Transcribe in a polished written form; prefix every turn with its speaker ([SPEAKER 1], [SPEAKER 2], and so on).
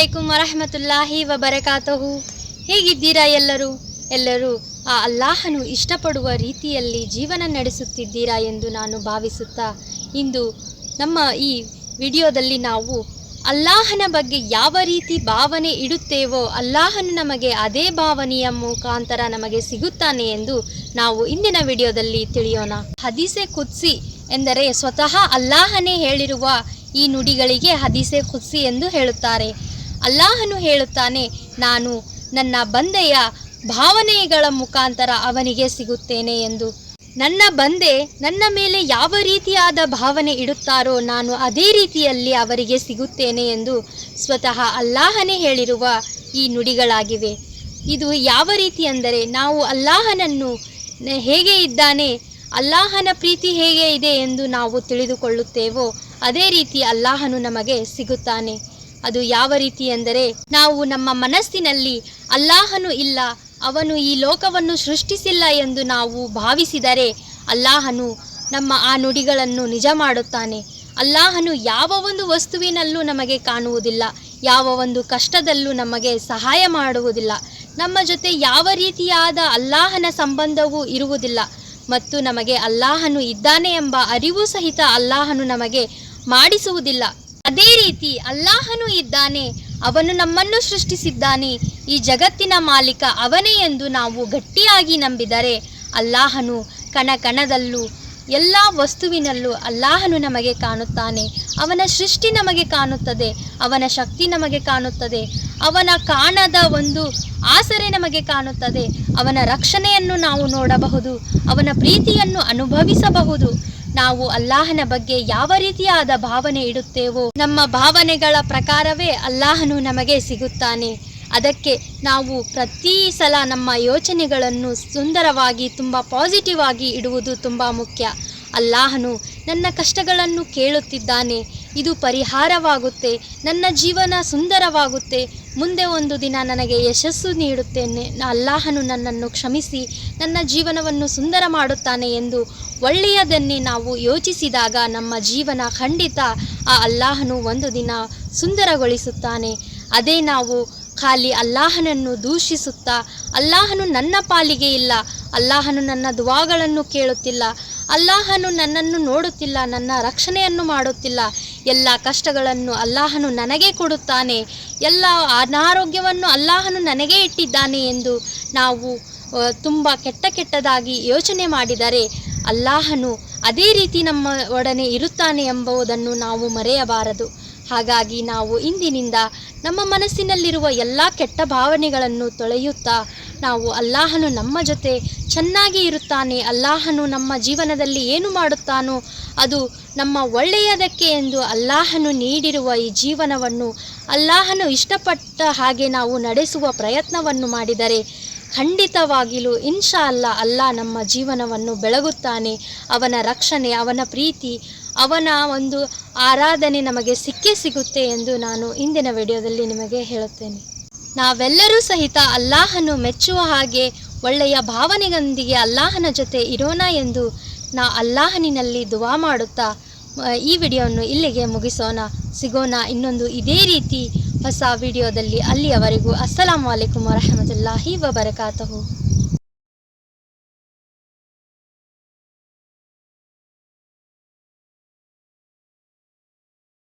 [SPEAKER 1] ಅಸ್ಸಲಾಮುಅಲೈಕುಂ ವರಹಮತುಲ್ಲಾಹಿ ವಬರಕಾತುಹು. ಹೇಗಿದ್ದೀರಾ ಎಲ್ಲರೂ ಆ ಅಲ್ಲಾಹನು ಇಷ್ಟಪಡುವ ರೀತಿಯಲ್ಲಿ ಜೀವನ ನಡೆಸುತ್ತಿದ್ದೀರಾ ಎಂದು ನಾನು ಭಾವಿಸುತ್ತಾ, ಇಂದು ನಮ್ಮ ಈ ವಿಡಿಯೋದಲ್ಲಿ ನಾವು ಅಲ್ಲಾಹನ ಬಗ್ಗೆ ಯಾವ ರೀತಿ ಭಾವನೆ ಇಡುತ್ತೇವೋ ಅಲ್ಲಾಹನು ನಮಗೆ ಅದೇ ಭಾವನೆಯ ಮುಖಾಂತರ ನಮಗೆ ಸಿಗುತ್ತಾನೆ ಎಂದು ನಾವು ಇಂದಿನ ವಿಡಿಯೋದಲ್ಲಿ ತಿಳಿಯೋಣ. ಹದೀಸೆ ಕುದ್ಸಿ ಎಂದರೆ ಸ್ವತಃ ಅಲ್ಲಾಹನೇ ಹೇಳಿರುವ ಈ ನುಡಿಗಳಿಗೆ ಹದೀಸೆ ಕುದ್ಸಿ ಎಂದು ಹೇಳುತ್ತಾರೆ. ಅಲ್ಲಾಹನು ಹೇಳುತ್ತಾನೆ, ನಾನು ನನ್ನ ಬಂದೆಯ ಭಾವನೆಗಳ ಮುಖಾಂತರ ಅವನಿಗೆ ಸಿಗುತ್ತೇನೆ ಎಂದು. ನನ್ನ ಬಂದೆ ನನ್ನ ಮೇಲೆ ಯಾವ ರೀತಿಯಾದ ಭಾವನೆ ಇಡುತ್ತಾರೋ ನಾನು ಅದೇ ರೀತಿಯಲ್ಲಿ ಅವರಿಗೆ ಸಿಗುತ್ತೇನೆ ಎಂದು ಸ್ವತಃ ಅಲ್ಲಾಹನೇ ಹೇಳಿರುವ ಈ ನುಡಿಗಳಾಗಿವೆ. ಇದು ಯಾವ ರೀತಿ ಅಂದರೆ, ನಾವು ಅಲ್ಲಾಹನನ್ನು ಹೇಗೆ ಇದ್ದಾನೆ, ಅಲ್ಲಾಹನ ಪ್ರೀತಿ ಹೇಗೆ ಇದೆ ಎಂದು ನಾವು ತಿಳಿದುಕೊಳ್ಳುತ್ತೇವೋ ಅದೇ ರೀತಿ ಅಲ್ಲಾಹನು ನಮಗೆ ಸಿಗುತ್ತಾನೆ. ಅದು ಯಾವ ರೀತಿ ಎಂದರೆ, ನಾವು ನಮ್ಮ ಮನಸ್ಸಿನಲ್ಲಿ ಅಲ್ಲಾಹನು ಇಲ್ಲ, ಅವನು ಈ ಲೋಕವನ್ನು ಸೃಷ್ಟಿಸಿಲ್ಲ ಎಂದು ನಾವು ಭಾವಿಸಿದರೆ ಅಲ್ಲಾಹನು ನಮ್ಮ ಆ ನುಡಿಗಳನ್ನು ನಿಜ ಮಾಡುತ್ತಾನೆ. ಅಲ್ಲಾಹನು ಯಾವ ಒಂದು ವಸ್ತುವಿನಲ್ಲೂ ನಮಗೆ ಕಾಣುವುದಿಲ್ಲ, ಯಾವ ಒಂದು ಕಷ್ಟದಲ್ಲೂ ನಮಗೆ ಸಹಾಯ ಮಾಡುವುದಿಲ್ಲ, ನಮ್ಮ ಜೊತೆ ಯಾವ ರೀತಿಯಾದ ಅಲ್ಲಾಹನ ಸಂಬಂಧವೂ ಇರುವುದಿಲ್ಲ ಮತ್ತು ನಮಗೆ ಅಲ್ಲಾಹನು ಇದ್ದಾನೆ ಎಂಬ ಅರಿವು ಸಹಿತ ಅಲ್ಲಾಹನು ನಮಗೆ ಮಾಡಿಸುವುದಿಲ್ಲ. ಅದೇ ರೀತಿ ಅಲ್ಲಾಹನು ಇದ್ದಾನೆ, ಅವನು ನಮ್ಮನ್ನು ಸೃಷ್ಟಿಸಿದ್ದಾನೆ, ಈ ಜಗತ್ತಿನ ಮಾಲೀಕ ಅವನೇ ಎಂದು ನಾವು ಗಟ್ಟಿಯಾಗಿ ನಂಬಿದರೆ ಅಲ್ಲಾಹನು ಕಣ ಕಣದಲ್ಲೂ ಎಲ್ಲ ವಸ್ತುವಿನಲ್ಲೂ ಅಲ್ಲಾಹನು ನಮಗೆ ಕಾಣುತ್ತಾನೆ. ಅವನ ಸೃಷ್ಟಿ ನಮಗೆ ಕಾಣುತ್ತದೆ, ಅವನ ಶಕ್ತಿ ನಮಗೆ ಕಾಣುತ್ತದೆ, ಅವನ ಕಾಣದ ಒಂದು ಆಸರೆ ನಮಗೆ ಕಾಣುತ್ತದೆ, ಅವನ ರಕ್ಷಣೆಯನ್ನು ನಾವು ನೋಡಬಹುದು, ಅವನ ಪ್ರೀತಿಯನ್ನು ಅನುಭವಿಸಬಹುದು. ನಾವು ಅಲ್ಲಾಹನ ಬಗ್ಗೆ ಯಾವ ರೀತಿಯಾದ ಭಾವನೆ ಇಡುತ್ತೇವೋ ನಮ್ಮ ಭಾವನೆಗಳ ಪ್ರಕಾರವೇ ಅಲ್ಲಾಹನು ನಮಗೆ ಸಿಗುತ್ತಾನೆ. ಅದಕ್ಕೆ ನಾವು ಪ್ರತಿ ಸಲ ನಮ್ಮ ಯೋಚನೆಗಳನ್ನು ಸುಂದರವಾಗಿ ತುಂಬ ಪಾಸಿಟಿವ್ ಆಗಿ ಇಡುವುದು ತುಂಬ ಮುಖ್ಯ. ಅಲ್ಲಾಹನು ನನ್ನ ಕಷ್ಟಗಳನ್ನು ಕೇಳುತ್ತಿದ್ದಾನೆ, ಇದು ಪರಿಹಾರವಾಗುತ್ತೆ, ನನ್ನ ಜೀವನ ಸುಂದರವಾಗುತ್ತೆ, ಮುಂದೆ ಒಂದು ದಿನ ನನಗೆ ಯಶಸ್ಸು ನೀಡುತ್ತೇನೆ, ಅಲ್ಲಾಹನು ನನ್ನನ್ನು ಕ್ಷಮಿಸಿ ನನ್ನ ಜೀವನವನ್ನು ಸುಂದರ ಮಾಡುತ್ತಾನೆ ಎಂದು ಒಳ್ಳೆಯದನ್ನೇ ನಾವು ಯೋಚಿಸಿದಾಗ ನಮ್ಮ ಜೀವನ ಖಂಡಿತ ಆ ಅಲ್ಲಾಹನು ಒಂದು ದಿನ ಸುಂದರಗೊಳಿಸುತ್ತಾನೆ. ಅದೇ ನಾವು ಖಾಲಿ ಅಲ್ಲಾಹನನ್ನು ದೂಷಿಸುತ್ತಾ, ಅಲ್ಲಾಹನು ನನ್ನ ಪಾಲಿಗೆ ಇಲ್ಲ, ಅಲ್ಲಾಹನು ನನ್ನ ದುವಾಗಳನ್ನು ಕೇಳುತ್ತಿಲ್ಲ, ಅಲ್ಲಾಹನು ನನ್ನನ್ನು ನೋಡುತ್ತಿಲ್ಲ, ನನ್ನ ರಕ್ಷಣೆಯನ್ನು ಮಾಡುತ್ತಿಲ್ಲ, ಎಲ್ಲ ಕಷ್ಟಗಳನ್ನು ಅಲ್ಲಾಹನು ನನಗೆ ಕೊಡುತ್ತಾನೆ, ಎಲ್ಲ ಅನಾರೋಗ್ಯವನ್ನು ಅಲ್ಲಾಹನು ನನಗೆ ಇಟ್ಟಿದ್ದಾನೆ ಎಂದು ನಾವು ತುಂಬ ಕೆಟ್ಟದಾಗಿ ಯೋಚನೆ ಮಾಡಿದರೆ ಅಲ್ಲಾಹನು ಅದೇ ರೀತಿ ನಮ್ಮ ಒಡನೆ ಇರುತ್ತಾನೆ ಎಂಬುದನ್ನು ನಾವು ಮರೆಯಬಾರದು. ಹಾಗಾಗಿ ನಾವು ಇಂದಿನಿಂದ ನಮ್ಮ ಮನಸ್ಸಿನಲ್ಲಿರುವ ಎಲ್ಲ ಕೆಟ್ಟ ಭಾವನೆಗಳನ್ನು ತೊಳೆಯುತ್ತಾ ನಾವು ಅಲ್ಲಾಹನು ನಮ್ಮ ಜೊತೆ ಚೆನ್ನಾಗಿ ಇರುತ್ತಾನೆ, ಅಲ್ಲಾಹನು ನಮ್ಮ ಜೀವನದಲ್ಲಿ ಏನು ಮಾಡುತ್ತಾನೋ ಅದು ನಮ್ಮ ಒಳ್ಳೆಯದಕ್ಕೆ ಎಂದು ಅಲ್ಲಾಹನು ನೀಡಿರುವ ಈ ಜೀವನವನ್ನು ಅಲ್ಲಾಹನು ಇಷ್ಟಪಟ್ಟ ಹಾಗೆ ನಾವು ನಡೆಸುವ ಪ್ರಯತ್ನವನ್ನು ಮಾಡಿದರೆ ಖಂಡಿತವಾಗಿಯೂ ಇನ್ಶಾ ಅಲ್ಲಾ ನಮ್ಮ ಜೀವನವನ್ನು ಬೆಳಗುತ್ತಾನೆ. ಅವನ ರಕ್ಷಣೆ, ಅವನ ಪ್ರೀತಿ, ಅವನ ಒಂದು ಆರಾಧನೆ ನಮಗೆ ಸಿಕ್ಕೇ ಸಿಗುತ್ತೆ ಎಂದು ನಾನು ಇಂದಿನ ವಿಡಿಯೋದಲ್ಲಿ ನಿಮಗೆ ಹೇಳುತ್ತೇನೆ. ನಾವೆಲ್ಲರೂ ಸಹಿತ ಅಲ್ಲಾಹನು ಮೆಚ್ಚುವ ಹಾಗೆ ಒಳ್ಳೆಯ ಭಾವನೆಯೊಂದಿಗೆ ಅಲ್ಲಾಹನ ಜೊತೆ ಇರೋಣ ಎಂದು ಅಲ್ಲಾಹನಿನಲ್ಲಿ ದುವಾ ಮಾಡುತ್ತಾ ಈ ವಿಡಿಯೋವನ್ನು ಇಲ್ಲಿಗೆ ಮುಗಿಸೋಣ. ಸಿಗೋಣ ಇನ್ನೊಂದು ಇದೇ ರೀತಿ ಹೊಸ ವಿಡಿಯೋದಲ್ಲಿ. ಅಲ್ಲಿಯವರೆಗೂ ಅಸ್ಸಲಾಮು ಅಲೈಕುಂ ವರಹಮತುಲ್ಲಾಹಿ ವಬರಕಾತುಹು.